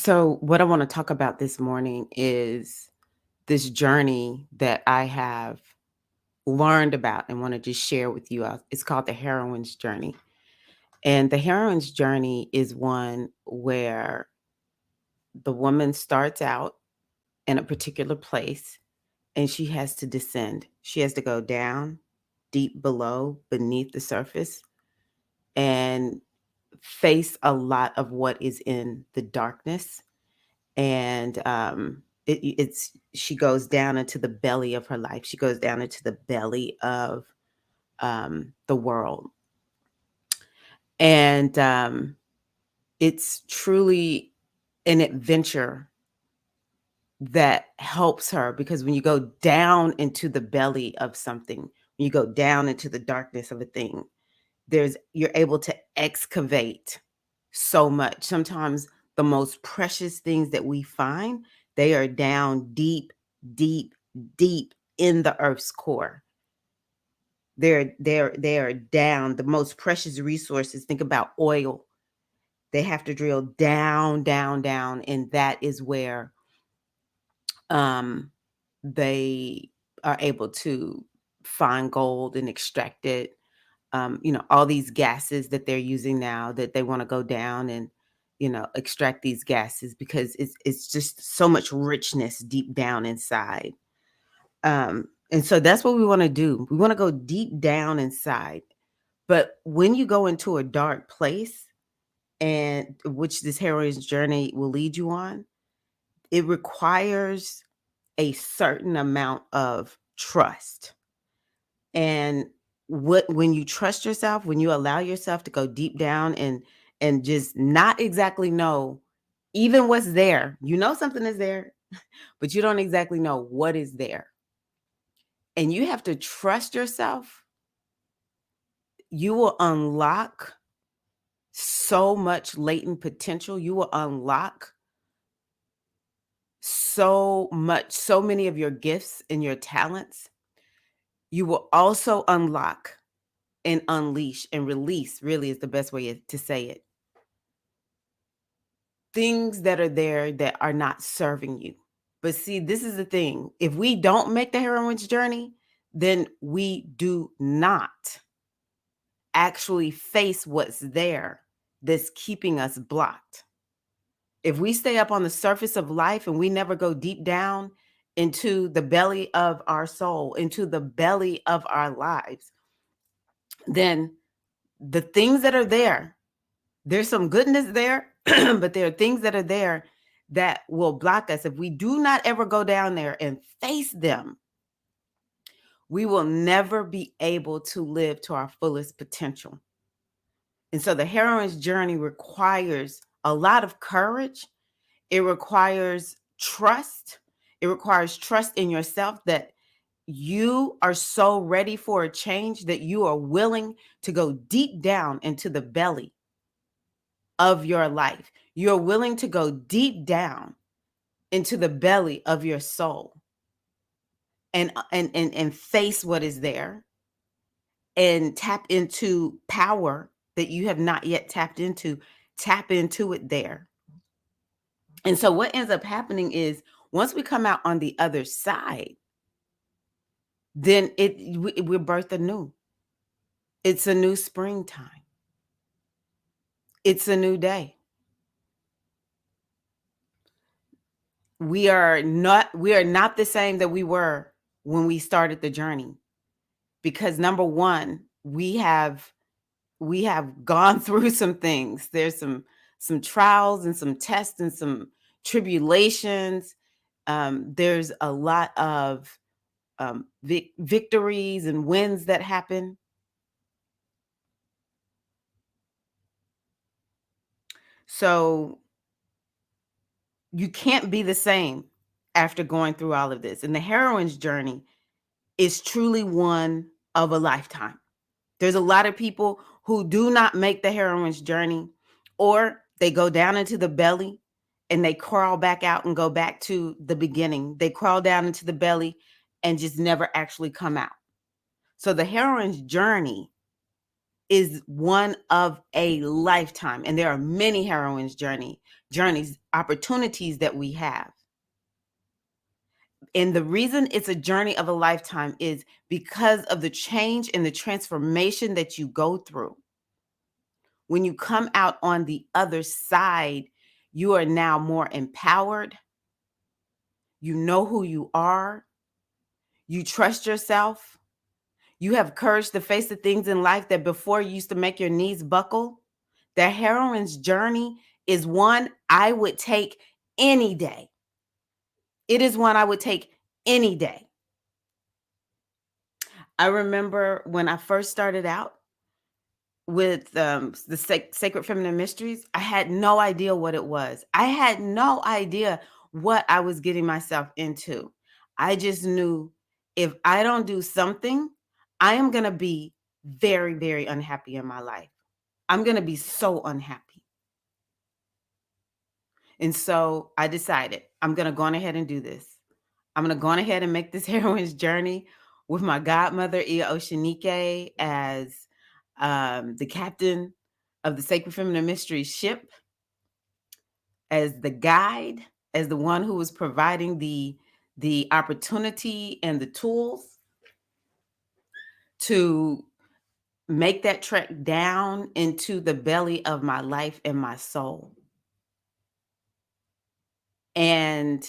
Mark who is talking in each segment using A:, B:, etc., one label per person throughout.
A: So, what I want to talk about this morning is this journey that I have learned about and want to just share with you. It's called the heroine's journey. And the heroine's journey is one where the woman starts out in a particular place and she has to descend. She has to go down, deep below, beneath the surface, and face a lot of what is in the darkness. And it's she goes down into the belly of her life. She goes down into the belly of the world, and it's truly an adventure that helps her, because when you go down into the belly of something, when you go down into the darkness of a thing, you're able to excavate so much. Sometimes the most precious things that we find, they are down deep, deep, deep in the earth's core. They are down. The most precious resources, think about oil. They have to drill down, down, down, and that is where um they are able to find gold and extract it. All these gases that they're using now, that they want to go down and, extract these gases, because it's just so much richness deep down inside. And so that's what we want to do. We want to go deep down inside. But when you go into a dark place, and which this heroine's journey will lead you on, it requires a certain amount of trust. And when you trust yourself, when you allow yourself to go deep down and just not exactly know even what's there, something is there, but you don't exactly know what is there. And you have to trust yourself. You will unlock so much latent potential. You will unlock so many of your gifts and your talents. You will also unlock and unleash and release, really is the best way to say it, things that are there that are not serving you. But see, this is the thing. If we don't make the heroine's journey, then we do not actually face what's there that's keeping us blocked. If we stay up on the surface of life and we never go deep down into the belly of our soul, into the belly of our lives, then the things that are there, there's some goodness there, but there are things that are there that will block us. If we do not ever go down there and face them, we will never be able to live to our fullest potential. And so the heroine's journey requires a lot of courage. It requires trust. It requires trust in yourself, that you are so ready for a change that you are willing to go deep down into the belly of your life. You're willing to go deep down into the belly of your soul and face what is there and tap into power that you have not yet tapped into. Tap into it there. And so what ends up happening is, once we come out on the other side, then we're birthed anew. It's a new springtime. It's a new day. We are not the same that we were when we started the journey, because number one, we have gone through some things. There's some trials and some tests and some tribulations. There's a lot of victories and wins that happen. So you can't be the same after going through all of this. And the heroine's journey is truly one of a lifetime. There's a lot of people who do not make the heroine's journey, or they go down into the belly and they crawl back out and go back to the beginning. They crawl down into the belly and just never actually come out. So the heroine's journey is one of a lifetime. And there are many heroines' journeys, opportunities that we have. And the reason it's a journey of a lifetime is because of the change and the transformation that you go through. When you come out on the other side, you are now more empowered. You know who you are. You trust yourself. You have courage to face the things in life that before used to make your knees buckle. The heroine's journey is one I would take any day. It is one I would take any day. I remember when I first started out with the Sacred Feminine Mysteries, I had no idea what it was. I had no idea what I was getting myself into. I just knew if I don't do something, I am going to be very, very unhappy in my life. I'm going to be so unhappy. And so I decided I'm going to go on ahead and do this. I'm going to go on ahead and make this heroine's journey with my godmother, Ia Oshinike, as the captain of the Sacred Feminine Mysteries ship, as the guide, as the one who was providing the opportunity and the tools to make that trek down into the belly of my life and my soul. And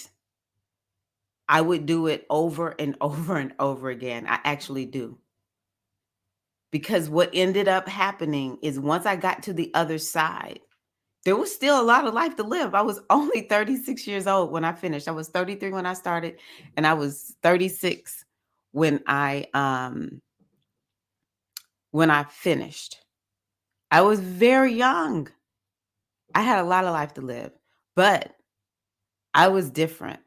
A: I would do it over and over and over again. I actually do. Because what ended up happening is once I got to the other side, there was still a lot of life to live. I was only 36 years old when I finished. I was 33 when I started, and I was 36 when I finished. I was very young. I had a lot of life to live, but I was different.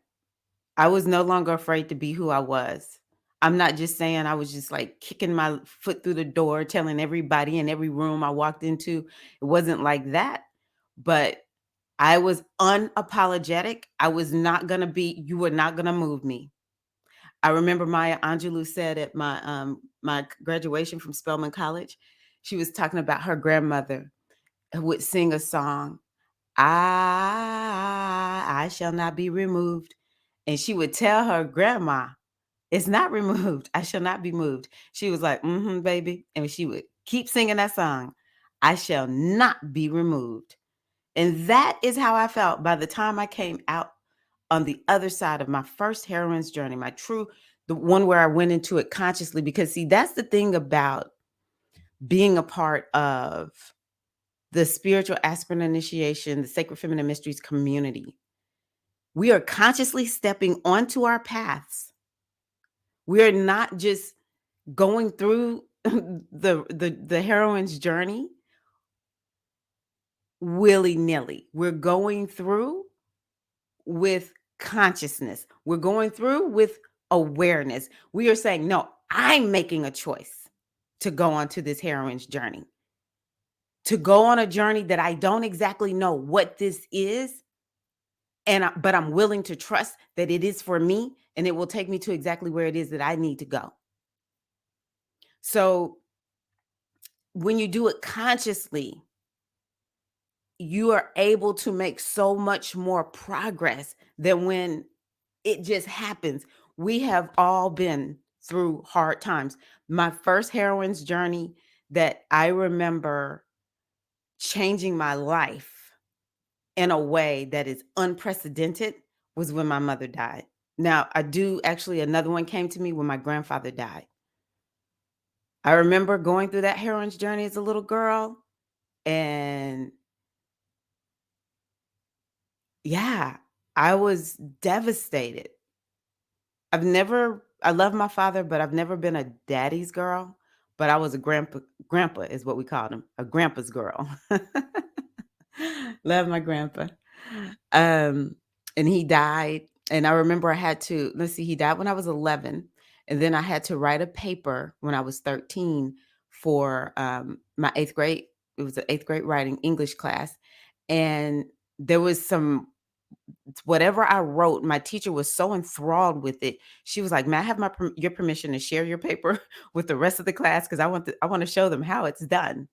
A: I was no longer afraid to be who I was. I'm not just saying I was just like kicking my foot through the door, telling everybody in every room I walked into. It wasn't like that, but I was unapologetic. I was not going to be, you were not going to move me. I remember Maya Angelou said at my graduation from Spelman College, she was talking about her grandmother who would sing a song, I shall not be removed. And she would tell her grandma, it's not removed. I shall not be moved. She was like, baby. And she would keep singing that song, I shall not be removed. And that is how I felt by the time I came out on the other side of my first heroine's journey, the one where I went into it consciously. Because see, that's the thing about being a part of the spiritual aspirant initiation, the Sacred Feminine Mysteries community. We are consciously stepping onto our paths. We are not just going through the heroine's journey willy-nilly. We're going through with consciousness. We're going through with awareness. We are saying, no, I'm making a choice to go onto this heroine's journey, to go on a journey that I don't exactly know what this is. But I'm willing to trust that it is for me and it will take me to exactly where it is that I need to go. So when you do it consciously, you are able to make so much more progress than when it just happens. We have all been through hard times. My first heroine's journey that I remember changing my life in a way that is unprecedented was when my mother died. Now, another one came to me when my grandfather died. I remember going through that heroine's journey as a little girl, and yeah, I was devastated. I love my father, but I've never been a daddy's girl, but I was a grandpa is what we called him, a grandpa's girl. Love my grandpa. And he died. And I remember he died when I was 11. And then I had to write a paper when I was 13 for my eighth grade. It was an eighth grade writing English class. And there was some whatever I wrote, my teacher was so enthralled with it. She was like, "May I have your permission to share your paper with the rest of the class? Because I want to show them how it's done."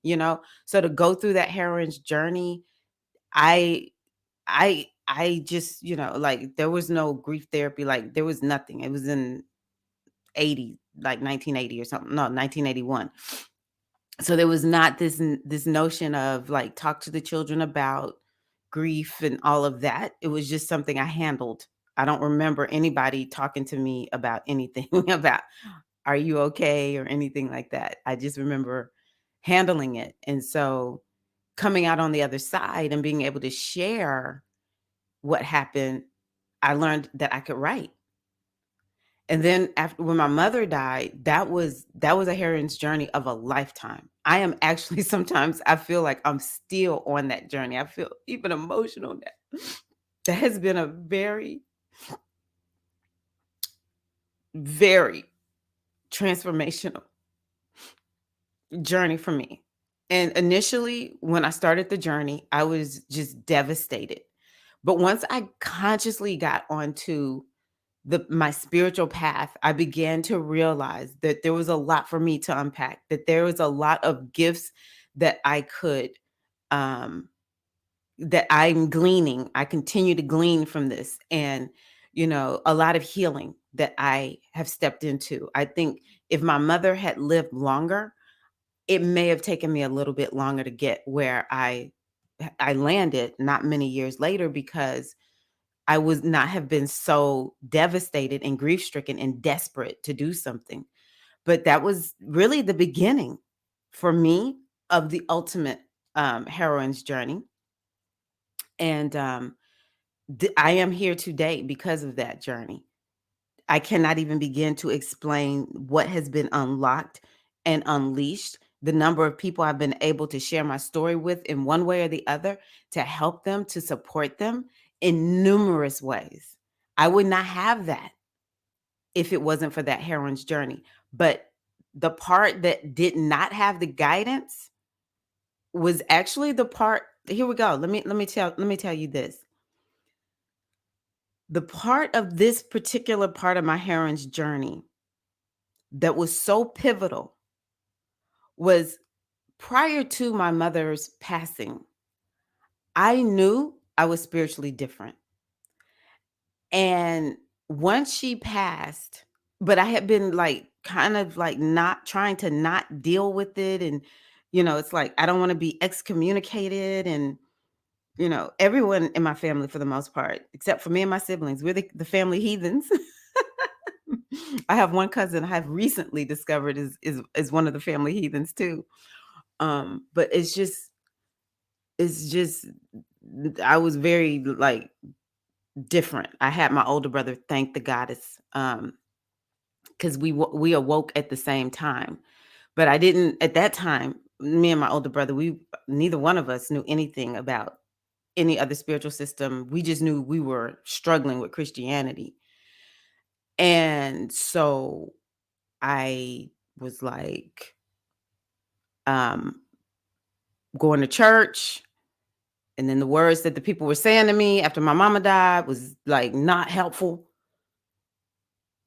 A: So to go through that heroine's journey, I I just, like, there was no grief therapy, like, there was nothing. It was in 80, like 1980 or something. No, 1981. So there was not this notion of, like, talk to the children about grief and all of that. It was just something I handled. I don't remember anybody talking to me about anything about, "Are you okay?" or anything like that. I just remember handling it. And so coming out on the other side and being able to share what happened, I learned that I could write. And then after, when my mother died, that was a heroine's journey of a lifetime. I am actually sometimes I feel like I'm still on that journey. I feel even emotional now. That has been a very, very transformational journey for me. And initially, when I started the journey, I was just devastated. But once I consciously got onto my spiritual path, I began to realize that there was a lot for me to unpack, that there was a lot of gifts that I could, um, that I'm gleaning. I continue to glean from this, and a lot of healing that I have stepped into. I think if my mother had lived longer, it may have taken me a little bit longer to get where I landed not many years later, because I would not have been so devastated and grief stricken and desperate to do something. But that was really the beginning for me of the ultimate heroine's journey. And I am here today because of that journey. I cannot even begin to explain what has been unlocked and unleashed, the number of people I've been able to share my story with in one way or the other, to help them, to support them in numerous ways. I would not have that if it wasn't for that heroine's journey. But the part that did not have the guidance was actually the part. Here we go. Let me tell you this. The part of this particular part of my heroine's journey that was so pivotal was prior to my mother's passing. I knew I was spiritually different. And once she passed, but I had been like kind of like not trying to not deal with it. And, it's like I don't want to be excommunicated. And, everyone in my family, for the most part, except for me and my siblings, we're the family heathens. I have one cousin I have recently discovered is one of the family heathens too. But it's just I was very like different. I had my older brother, thank the goddess, because we awoke at the same time. But I didn't at that time. Me and my older brother, we neither one of us knew anything about any other spiritual system. We just knew we were struggling with Christianity, and so I was like, um, going to church. And then the words that the people were saying to me after my mama died was like not helpful.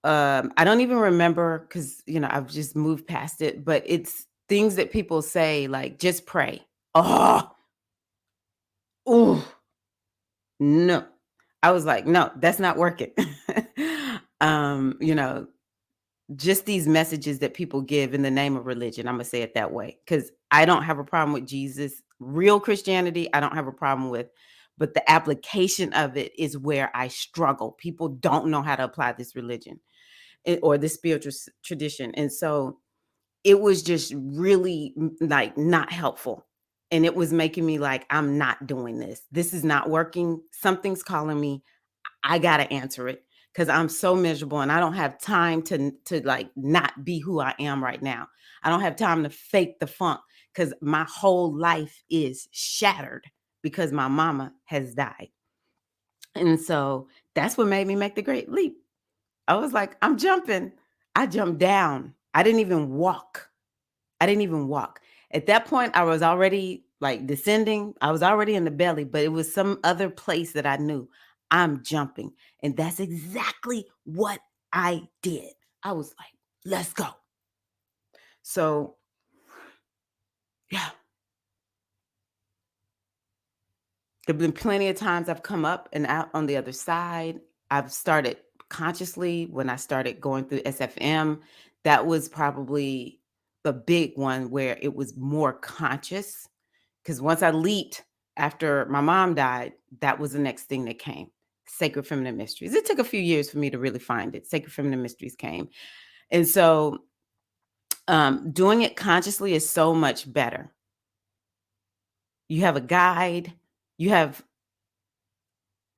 A: I don't even remember because I've just moved past it, but it's things that people say like just pray. Oh, oh no. I was like, no, that's not working. um, you know, just these messages that people give in the name of religion. I'm gonna say it that way because I don't have a problem with Jesus. Real Christianity, I don't have a problem with, but the application of it is where I struggle. People don't know how to apply this religion or this spiritual tradition, and so it was just really like not helpful. And it was making me like, I'm not doing this. This is not working. Something's calling me. I gotta answer it because I'm so miserable and I don't have time to like not be who I am right now. I don't have time to fake the funk because my whole life is shattered because my mama has died. And so that's what made me make the great leap. I was like, I'm jumping. I jumped down. I didn't even walk. I didn't even walk. At that point, I was already like descending. I was already in the belly, but it was some other place that I knew. I'm jumping. And that's exactly what I did. I was like, let's go. So, yeah, there've been plenty of times I've come up and out on the other side. I've started consciously when I started going through SFM. That was probably the big one where it was more conscious. Because once I leaped after my mom died, that was the next thing that came. Sacred Feminine Mysteries. It took a few years for me to really find it. Sacred Feminine Mysteries came. And so doing it consciously is so much better. You have a guide, you have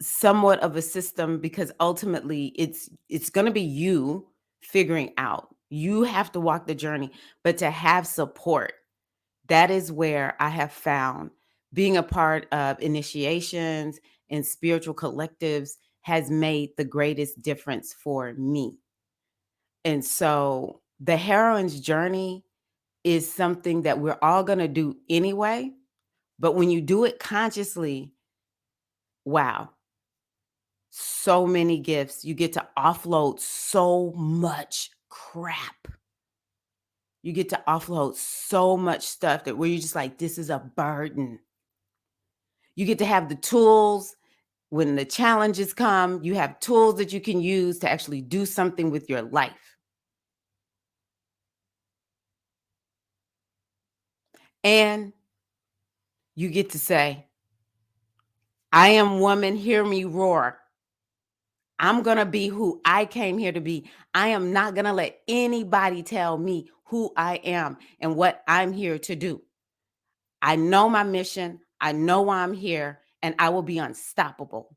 A: somewhat of a system, because ultimately it's going to be you figuring out. You have to walk the journey, but to have support, that is where I have found being a part of initiations and spiritual collectives has made the greatest difference for me. And so the heroine's journey is something that we're all going to do anyway, but when you do it consciously, wow, so many gifts. You get to offload so much crap. You get to offload so much stuff that where you're just like, this is a burden. You get to have the tools when the challenges come. You have tools that you can use to actually do something with your life. And you get to say, I am woman, hear me roar. I'm going to be who I came here to be. I am not going to let anybody tell me who I am and what I'm here to do. I know my mission. I know why I'm here, and I will be unstoppable.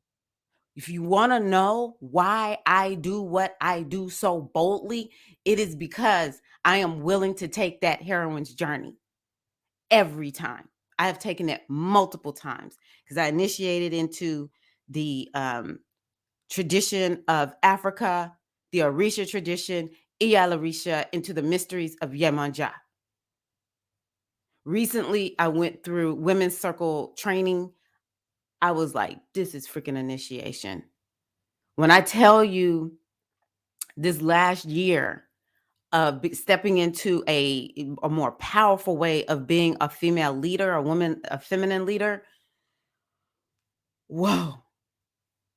A: If you want to know why I do what I do so boldly, it is because I am willing to take that heroine's journey every time. I have taken it multiple times because I initiated into the tradition of Africa, the Orisha tradition, Iyalarisha, into the mysteries of Yemanja. Recently, I went through women's circle training. I was like, this is freaking initiation. When I tell you this last year of stepping into a more powerful way of being a female leader, a woman, a feminine leader, whoa,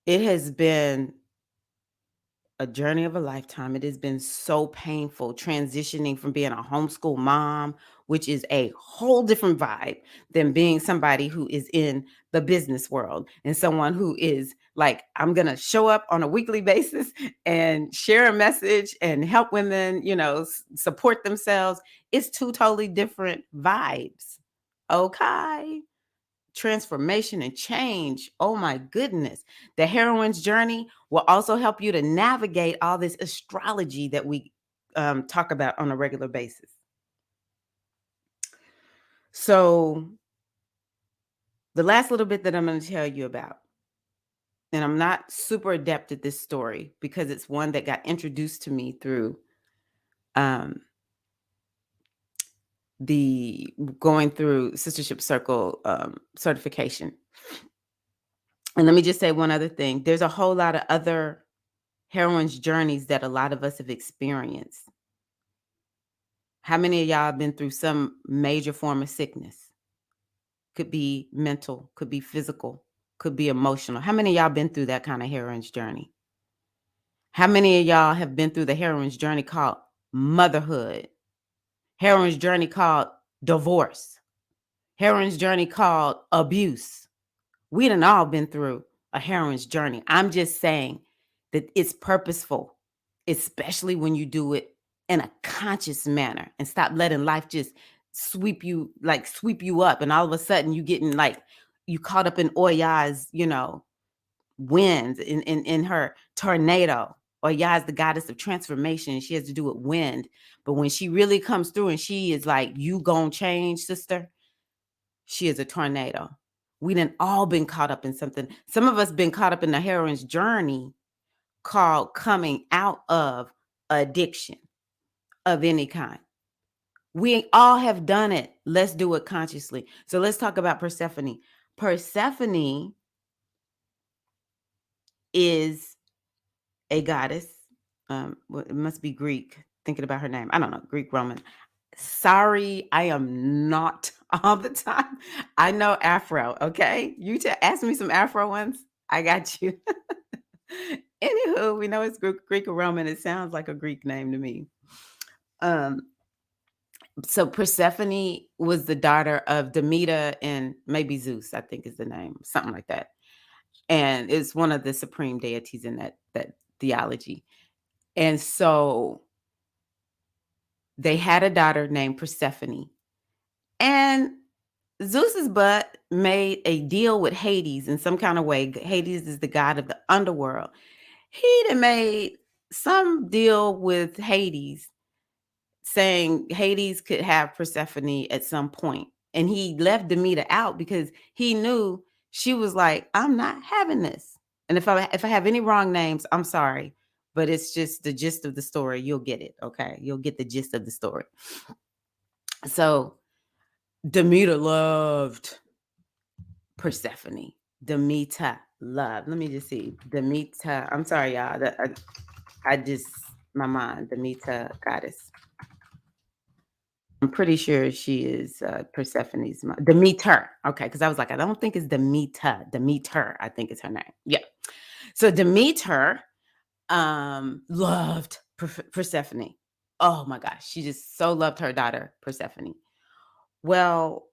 A: it has been a journey of a lifetime. It has been so painful transitioning from being a homeschool mom, which is a whole different vibe than being somebody who is in the business world and someone who is like, I'm going to show up on a weekly basis and share a message and help women, support themselves. It's two totally different vibes. Okay. Transformation and change. Oh my goodness. The heroine's journey will also help you to navigate all this astrology that we talk about on a regular basis. So, the last little bit that I'm going to tell you about, and I'm not super adept at this story because it's one that got introduced to me through um, the going through Sistership Circle certification. And let me just say one other thing. There's a whole lot of other heroine's journeys that a lot of us have experienced. How many of y'all have been through some major form of sickness? Could be mental, could be physical, could be emotional. How many of y'all been through that kind of heroine's journey? How many of y'all have been through the heroine's journey called motherhood? Heroine's journey called divorce? Heroine's journey called abuse? We done all been through a heroine's journey. I'm just saying that it's purposeful, especially when you do it in a conscious manner and stop letting life just sweep you up. And all of a sudden you getting like, you caught up in Oya's, wind in her tornado. Oya is the goddess of transformation. And she has to do with wind. But when she really comes through and she is like, you gonna change, sister, she is a tornado. We done all been caught up in something. Some of us been caught up in the heroine's journey called coming out of addiction of any kind. We all have done it. Let's do it consciously. So let's talk about Persephone. Persephone is a goddess. It must be Greek. Thinking about her name, I don't know, Greek, Roman. Sorry, I am not all the time. I know Afro. Okay, you ask me some Afro ones. I got you. Anywho, we know it's Greek or Roman. It sounds like a Greek name to me. Um, so Persephone was the daughter of Demeter and maybe Zeus, I think is the name, something like that. And it's one of the supreme deities in that theology. And so they had a daughter named Persephone. And Zeus's butt made a deal with Hades in some kind of way. Hades is the god of the underworld. He'd have made some deal with Hades saying Hades could have Persephone at some point. And he left Demeter out because he knew she was like, I'm not having this. And if I have any wrong names, I'm sorry. But it's just the gist of the story. You'll get it. Okay. You'll get the gist of the story. So Demeter loved Persephone. Demeter loved. Let me just see. Demeter. I'm sorry, y'all. I just, my mind. Demeter goddess. I'm pretty sure she is Persephone's mom. Demeter. Okay, because I was like, I don't think it's Demeter. Demeter, I think is her name. Yeah. So Demeter loved Persephone. Oh my gosh, she just so loved her daughter Persephone. Well,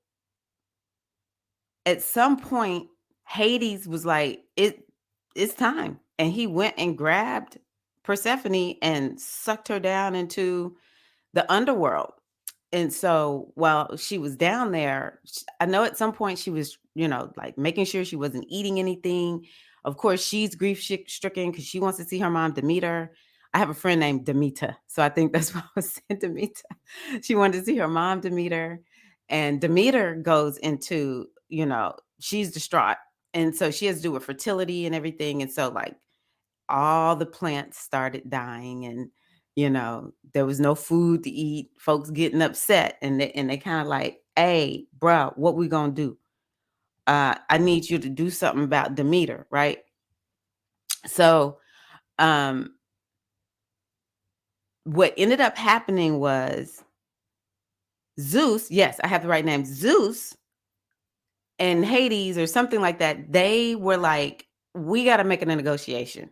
A: at some point, Hades was like, it's time. And he went and grabbed Persephone and sucked her down into the underworld. And so while she was down there, I know at some point she was, like making sure she wasn't eating anything. Of course, she's grief stricken because she wants to see her mom, Demeter. I have a friend named Demeter. So I think that's why I was saying Demeter. She wanted to see her mom, Demeter. And Demeter goes into, she's distraught. And so she has to do with fertility and everything. And so, like, all the plants started dying and there was no food to eat, folks getting upset, and they kind of like, hey bro, what we gonna do? I need you to do something about Demeter, right? So um what ended up happening was Zeus, yes, I have the right name, Zeus and Hades or something like that, they were like, we got to make a negotiation.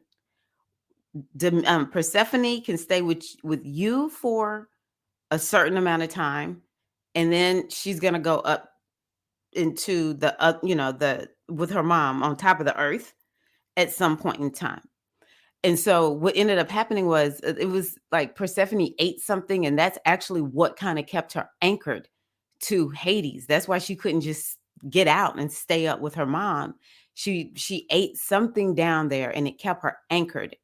A: Persephone can stay with you for a certain amount of time, and then she's gonna go up into the with her mom on top of the earth at some point in time. And so what ended up happening was it was like Persephone ate something, and that's actually what kind of kept her anchored to Hades. That's why she couldn't just get out and stay up with her mom. She ate something down there, and it kept her anchored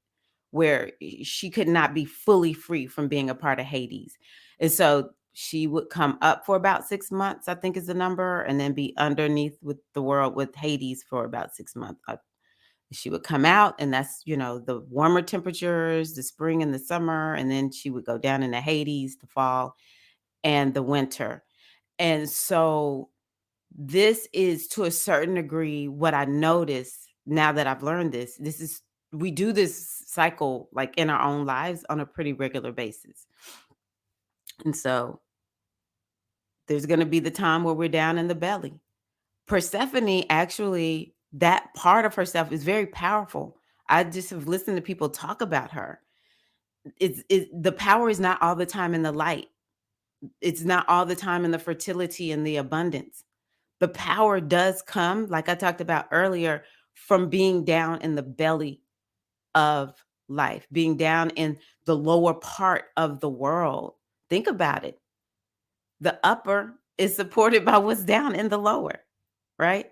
A: where she could not be fully free from being a part of Hades. And so she would come up for about 6 months, I think is the number, and then be underneath with the world with Hades for about 6 months. She would come out, and that's, the warmer temperatures, the spring and the summer, and then she would go down into Hades, the fall and the winter. And so this is to a certain degree what I notice now that I've learned this. We do this cycle like in our own lives on a pretty regular basis. And so there's going to be the time where we're down in the belly. Persephone, actually, that part of herself is very powerful. I just have listened to people talk about her. The power is not all the time in the light. It's not all the time in the fertility and the abundance. The power does come, like I talked about earlier, from being down in the belly of life, being down in the lower part of the world. Think about it. The upper is supported by what's down in the lower, right?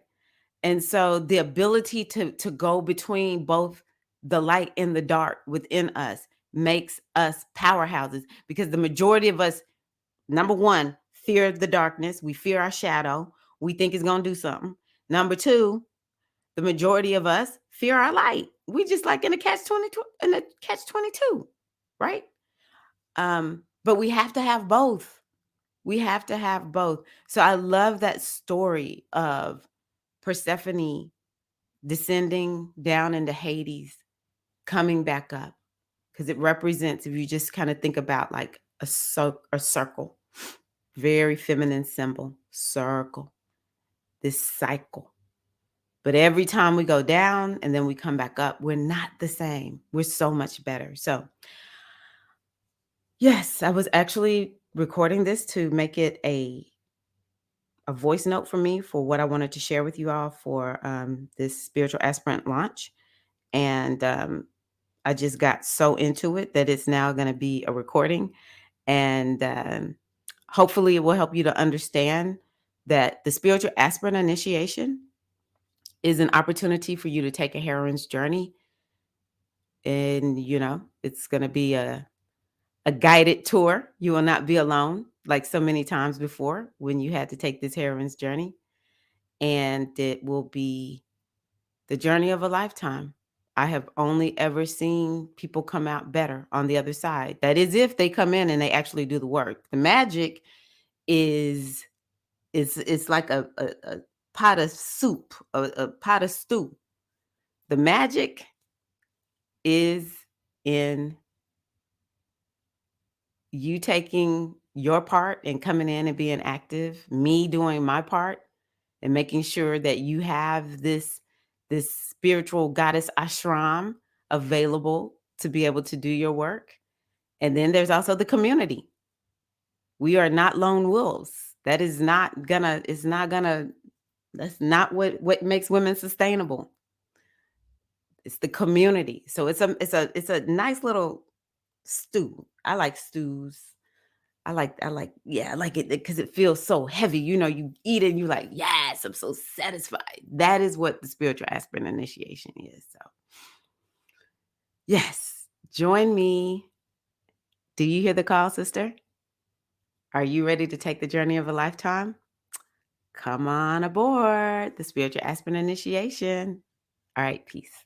A: And so the ability to go between both the light and the dark within us makes us powerhouses, because the majority of us, number one, fear the darkness. We fear our shadow. We think it's going to do something. Number two, the majority of us fear our light. We just like in a catch 22, right? But we have to have both. We have to have both. So I love that story of Persephone descending down into Hades coming back up, because it represents, if you just kind of think about like a circle, very feminine symbol, circle, this cycle. But every time we go down and then we come back up, we're not the same. We're so much better. So, yes, I was actually recording this to make it a voice note for me for what I wanted to share with you all for this spiritual aspirant launch. And I just got so into it that it's now going to be a recording. And hopefully it will help you to understand that the spiritual aspirant initiation is an opportunity for you to take a heroine's journey. And, it's going to be a guided tour. You will not be alone like so many times before when you had to take this heroine's journey. And it will be the journey of a lifetime. I have only ever seen people come out better on the other side. That is if they come in and they actually do the work. The magic is it's like a pot of soup, a pot of stew. The magic is in you taking your part and coming in and being active, me doing my part and making sure that you have this spiritual goddess ashram available to be able to do your work. And then there's also the community. We are not lone wolves. That is not gonna, it's not gonna, that's not what makes women sustainable. It's the community. So it's a nice little stew. I like stews. I like it because it feels so heavy. You eat it and you're like, yes, I'm so satisfied. That is what the spiritual aspirant initiation is. So, yes, join me. Do you hear the call, sister? Are you ready to take the journey of a lifetime? Come on aboard the spiritual aspirant initiation. All right, peace.